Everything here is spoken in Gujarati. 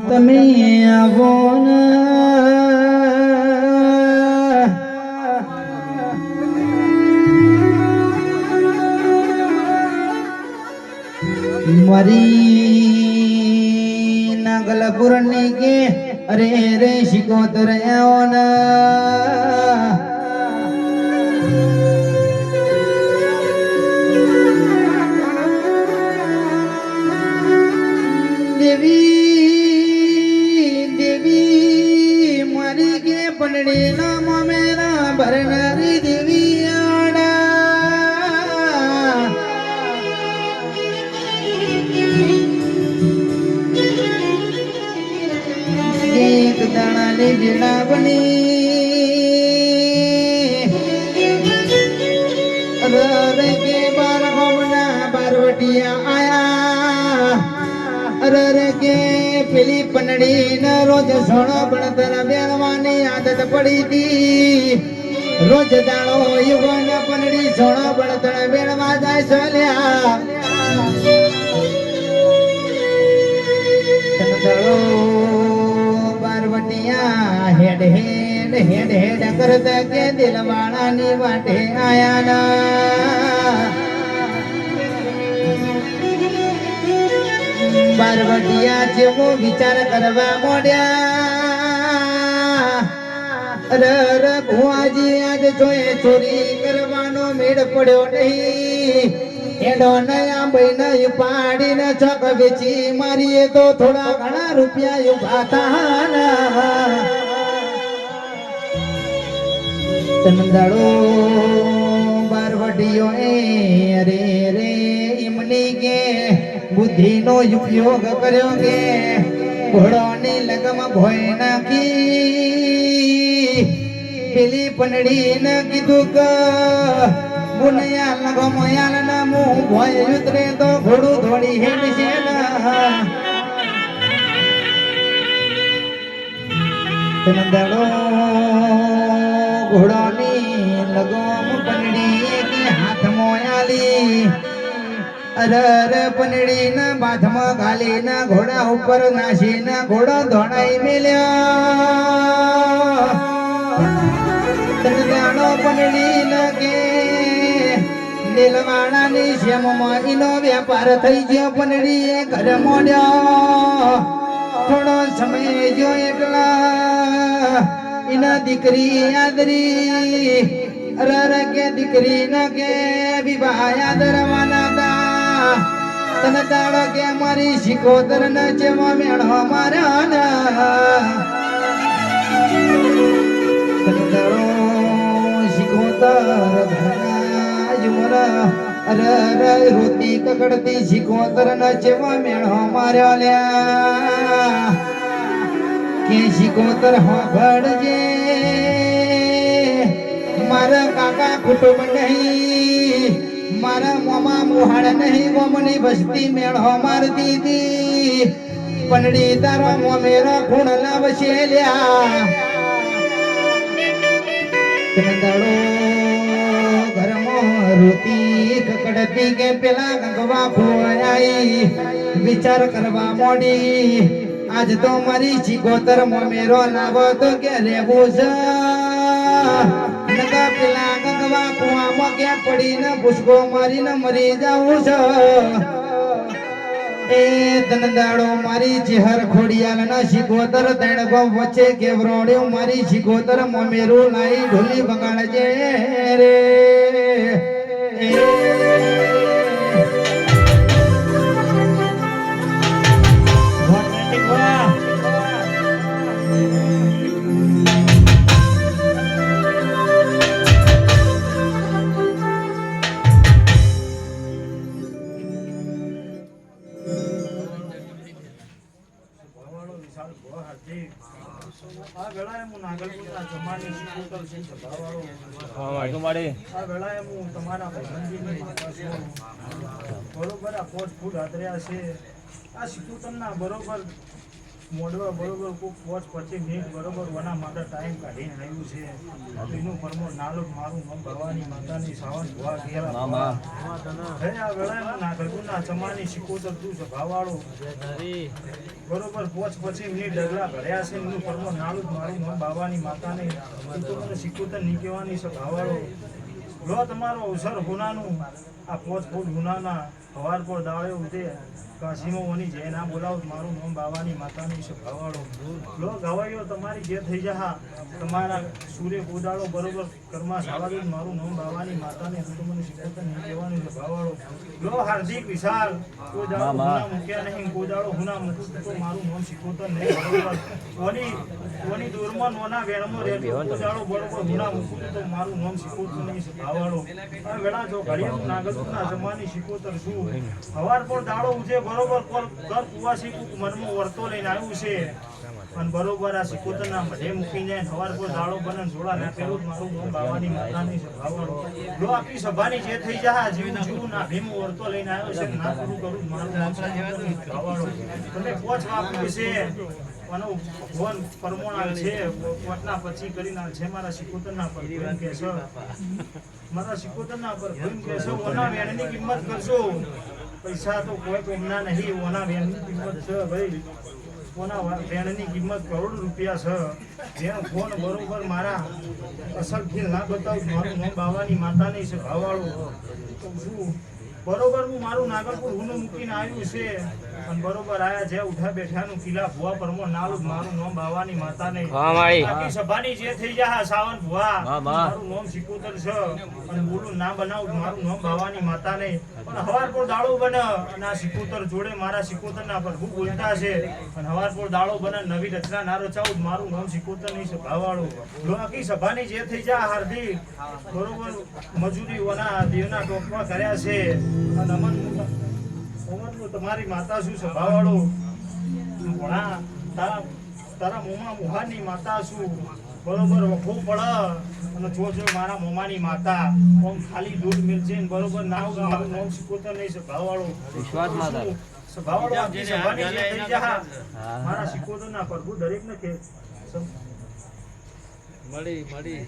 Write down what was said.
તમે આવો ને મારી નાગલપુરની કે અરે રે શિકોતર આવો ને પનડી ના મમેરા ભરનારી દેવી એક દાણાની વેલા બની રે કે બાર ગોમના બારવટિયા આયા રે કે પેલી પનડી ન રોજ સોણો ભણતર બેણવાની આદત પડી હતી રોજ દાણો યુવન પનડી સોણો ભણતર બેણવા જાય સોલ્યા બારવટિયા હેડ હેડ હેડ હેડ કરતા કે દિલવાળાની વાટે આયા ના બારવટિયા જેવો વિચાર કરવા મોડ્યા ર ભુવાજી આજ જોએ ચોરી કરવાનો મેળ પડ્યો નહીં એડો નયા બહેન પાડીને છક વેચી મારીએ તો થોડા ઘણા રૂપિયા ઉભા થાના તનદાડો બારવટીઓ અરે રે એમની કે બુદ્ધિનો ઉપયોગ કર્યો કે ઘોડોની લગમ ભોય નાખી પેલી પનડી ને કીધું કે બુનયા લગમ યાલ ના મું ભોય ઉતરે તો ઘોડું થોડી હેડ છે તનદાડો ઘોડોની લગમ પનડી કે હાથમાં આલી અરે પનડી ના બાથમાં ઘાલી ના ઘોડા ઉપર નાસી ના ઘોડો ધોણાઈ મેલ્યો તનદાડો પનડી ના કે દિલવાણાની શ્યામમાં એનો વેપાર થઈ ગયો પનડીએ ઘર મોડ્યો થોડો સમય જો એટલા એના દીકરી યાદરી અરે કે દીકરી ના કે વિવાહ યાદરવાના હતા તને દાડો કે મારી શિકોતર ન જેવો મેળો માર્યો ને તને દાડો શિકોતર અરે રોતી કકડતી શિકોતર ન જેવો મેળો માર્યો લ્યા કે શિકોતર હોભળજે મારા કાકા કુટુંબ નહીં મારા મોમા મુહાડ નહીં ગોમની બસ્તી મેળો માર દીધી પનડી તારો મોમેરો ખૂણ લાવશે લ્યા તનદાડો રોતી કકડતી કે પેલા ગંગવા ફોયાઈ વિચાર કરવા મોડી આજ તો મારી શિકોતર મોમેરો લાવો તો કે લેવું છે નકા પેલા ગંગવા કુવામાં કે પડીને ભૂસકો મારીને મરી જાવું છે એ તનદાડો મારી ચહેર ખોડિયાલ ના શિકોતર તણ ગો વચ્ચે કેવરોડ્યો મારી શિકોતર મોમેરું લાઈ ઢોલી બગાડજે રે આ વેળાએ હું નાગલપુરના જમાની શિકોતર છે સભાવાળો હા વાટો માડે આ વેળાએ હું તમારા ભાઈબંધીની માતા છું બરોબર આ 5 ફૂટ હાથર્યા છે આ શિકોતરના બરોબર મોડવા બરોબર કોક 5-25 મિનિટ બરોબર વના માટે ટાઈમ કાઢીને આવ્યું છે તો એનું પરમો નાલુક મારું નામ ભવાની માતાની સાવન ભુવા ઘેરા હે આ વેળામાં નાગરગુના ચમાની સિકોતર તું સભાવાળો બરોબર 5-25 મિનિટ ડગલા ભર્યા છે એનું પરમો નાલુક મારું નામ બાવાની માતાને તું તો મને સિકોતર નીકળવાની સભાવાળો લો તમારો અવસર ગુનાનું આ 5 ફૂટ ગુનાના હવાર પર દાળે ઉઠે કાશીમો વની જય ના બોલાવ મારું નામ બાવાની માતાની સભાવાળો લો ગવાઈઓ તમારી જે થઈ જા તમારા સૂર્ય ગોદાળો બરોબર કર્મા સાવાદુ મારું નામ બાવાની માતાને તું મને શીખવતા નહીં કહેવાની સભાવાળો લો હાર્દિક વિશાલ કોઈ દાડો ગુના મૂક્યા નહીં કોઈ દાડો ગુના મૂકું તો મારું નામ શીખવતા નહીં બરોબર ઓની દૂરમાં નોના વેણમાં રહેતો કોઈ દાડો બરોબર ગુના મૂકું તો મારું નામ શીખવતું નહીં સભાવાળો આ વેળા જો ઘડિયાળ નાગરકુના જમાની શીખવતર છું હવાર પર દાડો ઉજે બરોબર ઘર કુવાસી મનમાં વર્તો લઈને આવ્યું છે અને બરોબર આ સિકોતરના મઢે મૂકી જાય સવાર પર દાડો બને જોડા નાખેલું મારું નામ બાવાની માતાની સભાવાળો લો આપણી સભાની જે થઈ જા જીવું ના ભીમ વર્તો લઈને આવ્યો છે ના પૂરું કરું મારું નામ સભાવાળો તમે પોચ વાપર્યું છે અને ભગવાન પરમોણાલ છે પોટના પછી કરીને છે મારા સિકોતરના પર ભીમ કે છે મારા સિકોતરના પર ભીમ કે છે ઓના વેણની કિંમત કરશો પૈસા તો કોઈ કોમના નહીં ઓના વેણની કિંમત છે ભાઈ ઓના વેણની કિંમત કરોડ રૂપિયા છે જેનો ફોન બરોબર મારા અસલ ફીલ ના બતાવું મારું નામ બાવાની માતાની છે ભાવાળો તો શું બરોબર હું મારું નાગરપુર હુનું મૂકીને આવ્યું છે અને બરોબર આયા જે ઉઠા બેઠાનું કિલ્લા ભુવા પરમો નાલું મારું નામ બાવાની માતાને આખી સભાની જે થઈ જા સાવન ભુવા મારું નામ સિકોતર છે અને બોલું ના બનાવું મારું નામ બાવાની માતાને પણ હવાર પર દાળો બને અને આ સિકોતર જોડે મારા સિકોતરના પર હું બોલતા છે અને હવાર પર દાળો બને નવી રચના ના રચાવું મારું નામ સિકોતર નહીં છે ભાવાળો લો આખી સભાની જે થઈ જા હાર્દિક બરોબર મજૂરી ઓના દેવના ટોપમાં કર્યા છે અને અમન તમારી માતા શું સભાવાળો ભણા તારા મોમાં મોહાની માતા શું બરોબર વખો પડ અને જોજો મારા મોમાની માતા ઓમ ખાલી દૂધ મિલશે ને બરોબર ના મારું નામ સિકોતર નહીં સભાવાળો વિશ્વાસ માતા સભાવાળો આપણી સભાની જે થઈ જા મારા સિકોતરના પ્રભુ દરેકને કે મળી